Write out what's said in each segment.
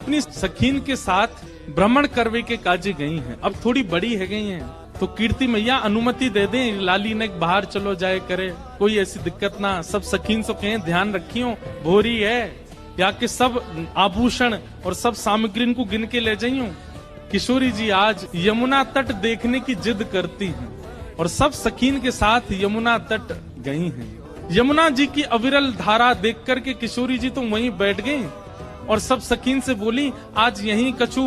अपनी सखीन के साथ भ्रमण करवे के काजे गई हैं। अब थोड़ी बड़ी है गई हैं, तो कीर्ति मैया अनुमति दे दें, लाली ने बाहर चलो जाए करे, कोई ऐसी दिक्कत ना। सब सखीन से कहें ध्यान रखियो, भोरी है, या के सब आभूषण और सब सामग्री को गिन के ले जाइयो। किशोरी जी आज यमुना तट देखने की जिद करती हैं और सब सखीन के साथ यमुना तट गई हैं। यमुना जी की अविरल धारा देख करके किशोरी जी तो वहीं बैठ गई और सब सखीन से बोली, आज यहीं कछु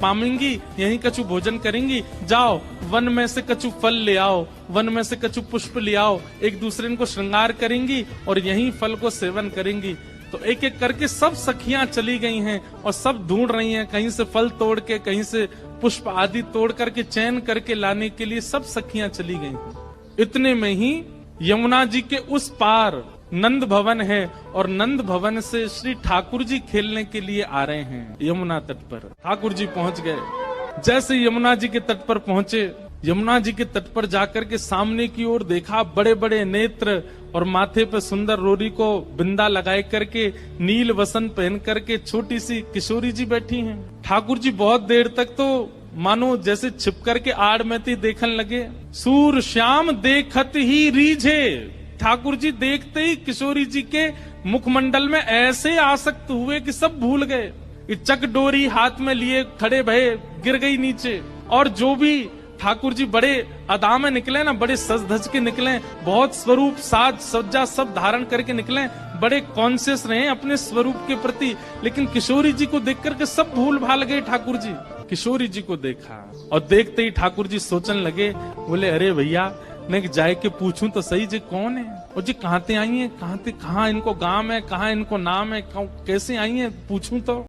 पामेंगी, यहीं कछु भोजन करेंगी, जाओ वन में से कछु फल ले आओ, वन में से कछु पुष्प ले आओ, एक दूसरे को श्रृंगार करेंगी और यहीं फल को सेवन करेंगी। तो एक एक करके सब सखियां चली गई हैं और सब ढूंढ रही हैं, कहीं से फल तोड़ के, कहीं से पुष्प आदि तोड़ करके चयन करके लाने के लिए सब सखियां चली गई हैं। इतने में ही यमुना जी के उस पार नंद भवन है और नंद भवन से श्री ठाकुर जी खेलने के लिए आ रहे हैं यमुना तट पर। ठाकुर जी पहुंच गए। जैसे यमुना जी के तट पर पहुंचे, यमुना जी के तट पर जाकर के सामने की ओर देखा, बड़े बड़े नेत्र और माथे पे सुंदर रोरी को बिंदा लगाए करके, नील वसन पहन करके छोटी सी किशोरी जी बैठी हैं। ठाकुर जी बहुत देर तक तो मानो जैसे छिप करके आड़ में थी देखन लगे। सूर श्याम देखत ही रीझे, ठाकुर जी देखते ही किशोरी जी के मुखमंडल में ऐसे आसक्त हुए कि सब भूल गए। चक डोरी हाथ में लिए खड़े भये, गिर गई नीचे। और जो भी ठाकुर जी बड़े अदा में निकले ना, बड़े सज धज के निकले, बहुत स्वरूप साज सज्जा सब धारण करके निकले, बड़े कॉन्शियस रहे अपने स्वरूप के प्रति। लेकिन किशोरी जी को देख करके सब भूल भाल गए। ठाकुर जी किशोरी जी को देखा और देखते ही ठाकुर जी सोचने लगे, बोले अरे भैया मैं जाए के पूछूं तो सही जी कौन है, और जी कहाँ ते आई है, कहाँ इनको गांव है, कहाँ इनको नाम है, कैसे आई है, पूछूं तो।